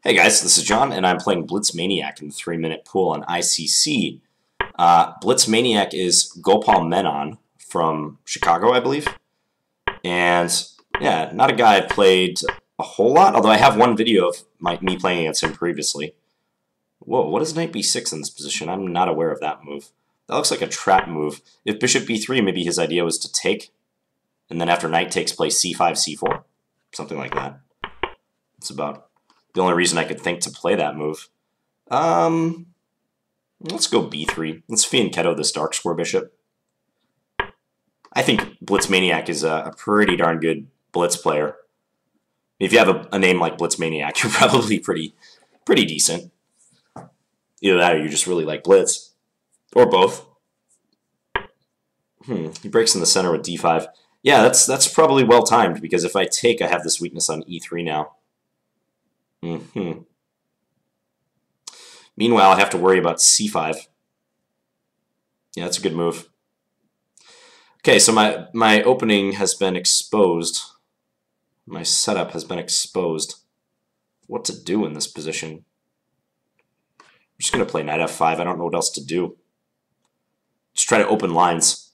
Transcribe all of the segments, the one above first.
Hey guys, this is John, and I'm playing Blitzmaniac in the 3-minute pool on ICC. Blitzmaniac is Gopal Menon from Chicago, I believe. And yeah, not a guy I've played a whole lot, although I have one video of me playing against him previously. Whoa, what is knight b6 in this position? I'm not aware of that move. That looks like a trap move. If bishop b3, maybe his idea was to take, and then after knight takes place, c5, c4. Something like that. It's about the only reason I could think to play that move. Let's go b3. Let's fianchetto this dark square bishop. I think Blitzmaniac is a pretty darn good blitz player. If you have a name like Blitzmaniac, you're probably pretty decent. Either that or you just really like blitz. Or both. He breaks in the center with d5. Yeah, that's probably well timed, because if I take, I have this weakness on e3 now. Meanwhile, I have to worry about c5. Yeah, that's a good move. Okay, so my opening has been exposed. My setup has been exposed. What to do in this position? I'm just going to play knight f5. I don't know what else to do. Just try to open lines.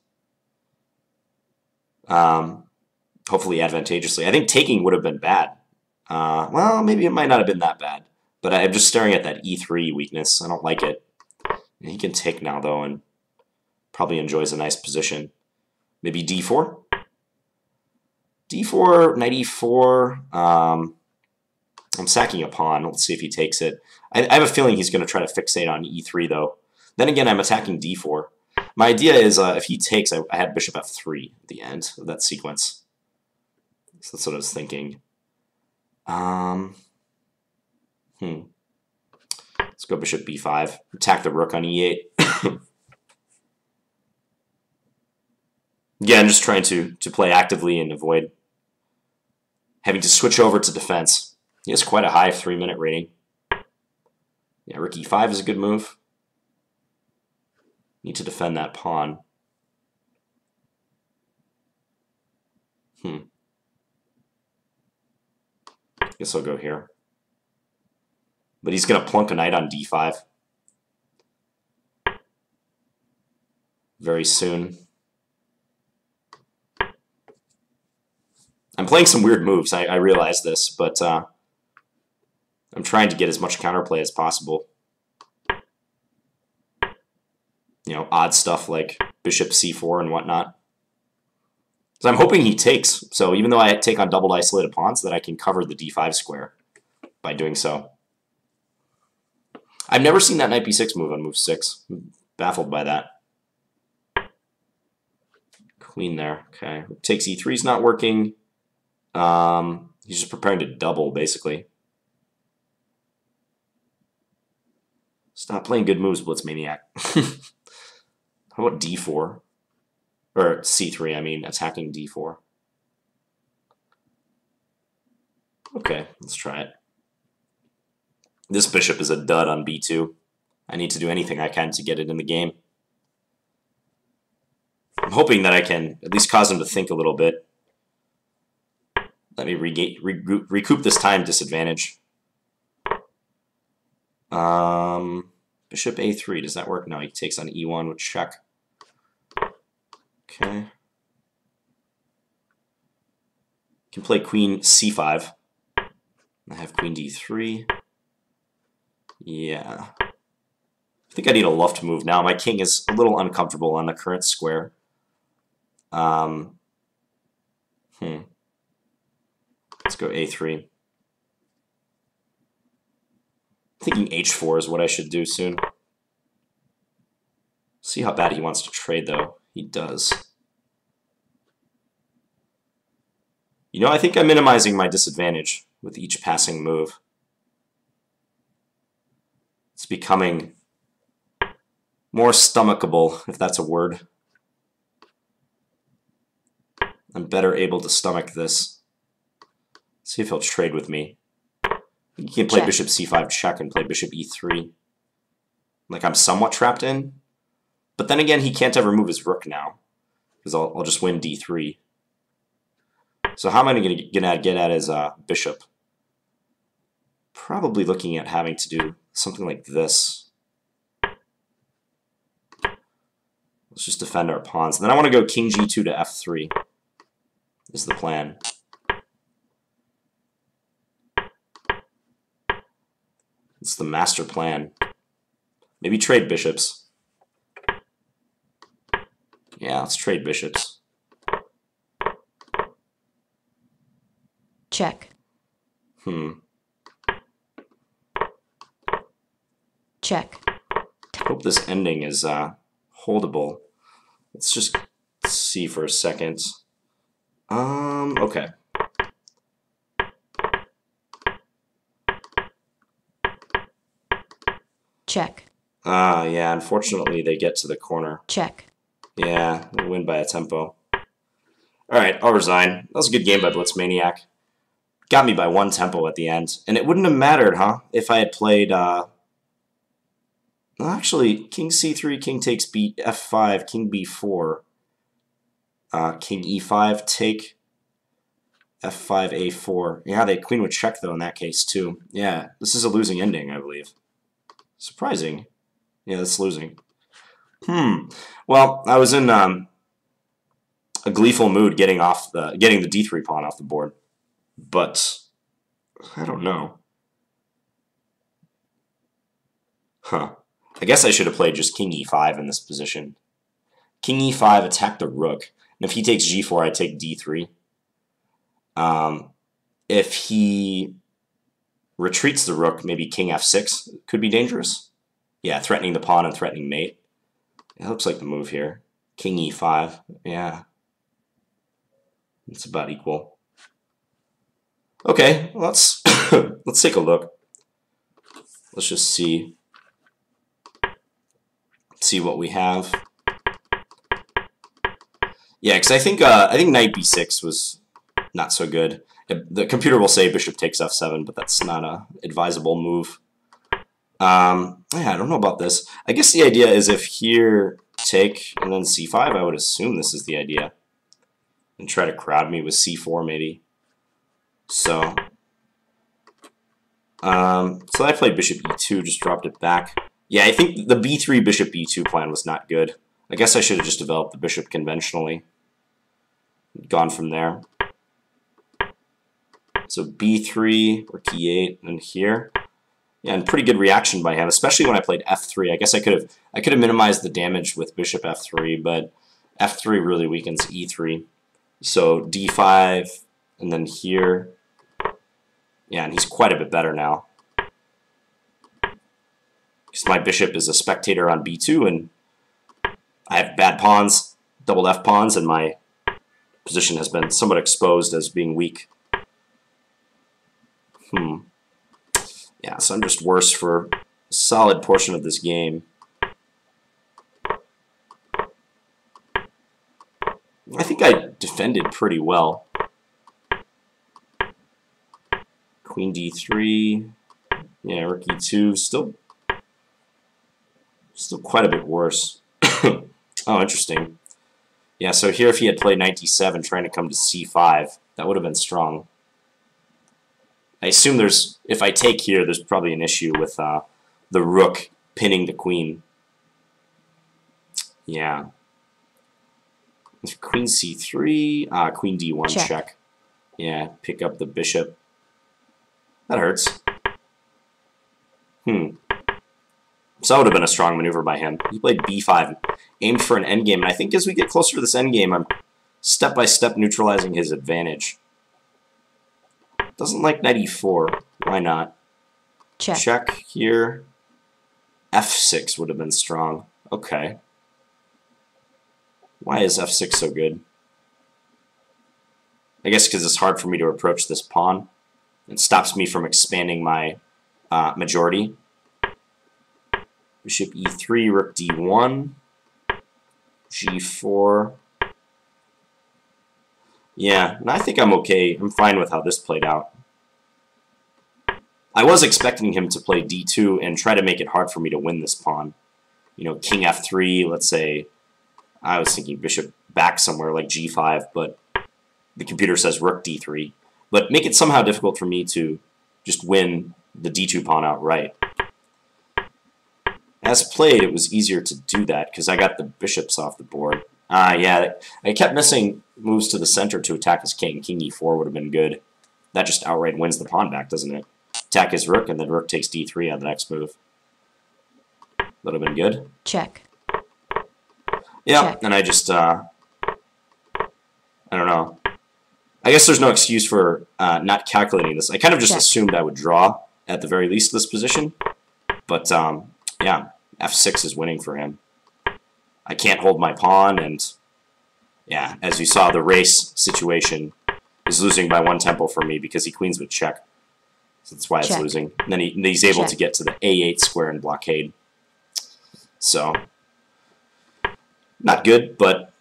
Hopefully advantageously. I think taking would have been bad. Well, maybe it might not have been that bad. But I'm just staring at that e3 weakness. I don't like it. And he can take now, though, and probably enjoys a nice position. Maybe d4? d4, knight e4. I'm sacking a pawn. Let's see if he takes it. I have a feeling he's going to try to fixate on e3, though. Then again, I'm attacking d4. My idea is if he takes, I had bishop f3 at the end of that sequence. So that's what I was thinking. Let's go bishop b5. Attack the rook on e8. Yeah, I'm just trying to play actively and avoid having to switch over to defense. He has quite a high 3-minute rating. Yeah, rook e5 is a good move. Need to defend that pawn. Guess I'll go here. But he's going to plunk a knight on d5 very soon. I'm playing some weird moves, I realize this, but I'm trying to get as much counterplay as possible. You know, odd stuff like bishop c4 and whatnot. So I'm hoping he takes. So even though I take on doubled isolated pawns, that I can cover the d5 square by doing so. I've never seen that knight b6 move on move 6. I'm baffled by that. Queen there. Okay. Takes e3 is not working. He's just preparing to double, basically. Stop playing good moves, Blitzmaniac. How about d4? Or c3, I mean, attacking d4. Okay, let's try it. This bishop is a dud on b2. I need to do anything I can to get it in the game. I'm hoping that I can at least cause him to think a little bit. Let me recoup this time disadvantage. Bishop a3, does that work? No, he takes on e1 with check. Okay. Can play queen c5. I have queen d3. Yeah. I think I need a luffed move now. My king is a little uncomfortable on the current square. Let's go a3. I'm thinking h4 is what I should do soon. See how bad he wants to trade, though. He does. You know, I think I'm minimizing my disadvantage with each passing move. It's becoming more stomachable, if that's a word. I'm better able to stomach this. See if he'll trade with me. He can play bishop c5 check and play bishop e3. Like I'm somewhat trapped in. But then again, he can't ever move his rook now, because I'll just win d3. So how am I going to get at his bishop? probably looking at having to do something like this. Let's just defend our pawns. And then I want to go king g2 to f3 is the plan. It's the master plan. Maybe trade bishops. Yeah, let's trade bishops. Check. Check. Hope this ending is holdable. Let's just see for a second. Okay. Check. Yeah, unfortunately they get to the corner. Check. Yeah, they win by a tempo. Alright, I'll resign. That was a good game by Blitzmaniac. Got me by 1 tempo at the end. And it wouldn't have mattered, huh? If I had played, actually, king c3, king takes f5, king b4, king e5, take f5, a4. Yeah, the queen would check, though, in that case, too. Yeah, this is a losing ending, I believe. Surprising. Yeah, that's losing. Well, I was in a gleeful mood getting the d3 pawn off the board. But I don't know. I guess I should have played just king e5 in this position. King e5, attack the rook. And if he takes g4, I take d3. If he retreats the rook, maybe king f6 could be dangerous. Yeah, threatening the pawn and threatening mate. It looks like the move here. King e5. Yeah. It's about equal. Okay, let's take a look. Let's just see what we have. Yeah, because I think knight b6 was not so good. The computer will say bishop takes f7, but that's not a advisable move. Yeah, I don't know about this. I guess the idea is if here take and then c5, I would assume this is the idea, and try to crowd me with c4 maybe. So I played bishop e2, just dropped it back. Yeah, I think the b3 bishop e2 plan was not good. I guess I should have just developed the bishop conventionally. Gone from there. So b3 or t8 and here. Yeah, and pretty good reaction by him, especially when I played f3. I guess I could have minimized the damage with bishop f3, but f3 really weakens e3. So d5 and then here. Yeah, and he's quite a bit better now. Because my bishop is a spectator on b2, and I have bad pawns, double f pawns, and my position has been somewhat exposed as being weak. Yeah, so I'm just worse for a solid portion of this game. I think I defended pretty well. Queen d3, yeah, rook e2, still quite a bit worse. Oh, interesting. Yeah, so here if he had played knight d7 trying to come to c5, that would have been strong. I assume if I take here, there's probably an issue with the rook pinning the queen. Yeah. Queen c3, queen d1 check. Yeah, pick up the bishop. That hurts. So that would have been a strong maneuver by him. He played b5, aimed for an endgame, and I think as we get closer to this endgame, I'm step-by-step neutralizing his advantage. Doesn't like knight e4. Why not? Check here. f6 would have been strong. Okay. Why is f6 so good? I guess because it's hard for me to approach this pawn. It stops me from expanding my majority. Bishop e3, rook d1, g4. Yeah, and I think I'm okay. I'm fine with how this played out. I was expecting him to play d2 and try to make it hard for me to win this pawn. You know, king f3, let's say. I was thinking bishop back somewhere like g5, but the computer says rook d3. But make it somehow difficult for me to just win the d2 pawn outright. As played, it was easier to do that because I got the bishops off the board. Yeah, I kept missing moves to the center to attack his king. King e4 would have been good. That just outright wins the pawn back, doesn't it? Attack his rook, and then rook takes d3 on the next move. That would have been good. Check. Yeah, Check. and I just, I don't know. I guess there's no excuse for not calculating this. I kind of just Check. assumed I would draw at the very least this position. But, yeah, f6 is winning for him. I can't hold my pawn, and, yeah, as you saw, the race situation is losing by 1 tempo for me because he queens with check. So that's why it's Check. losing. And then he's able Check. to get to the a8 square and blockade. So, not good, but,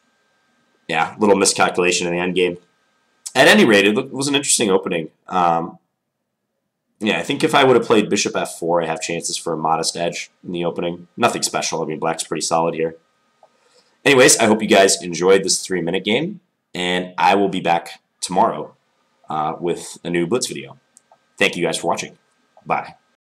yeah, little miscalculation in the endgame. At any rate, it was an interesting opening. Yeah, I think if I would have played bishop f4, I have chances for a modest edge in the opening. Nothing special. I mean, black's pretty solid here. Anyways, I hope you guys enjoyed this 3-minute game, and I will be back tomorrow with a new Blitz video. Thank you guys for watching. Bye.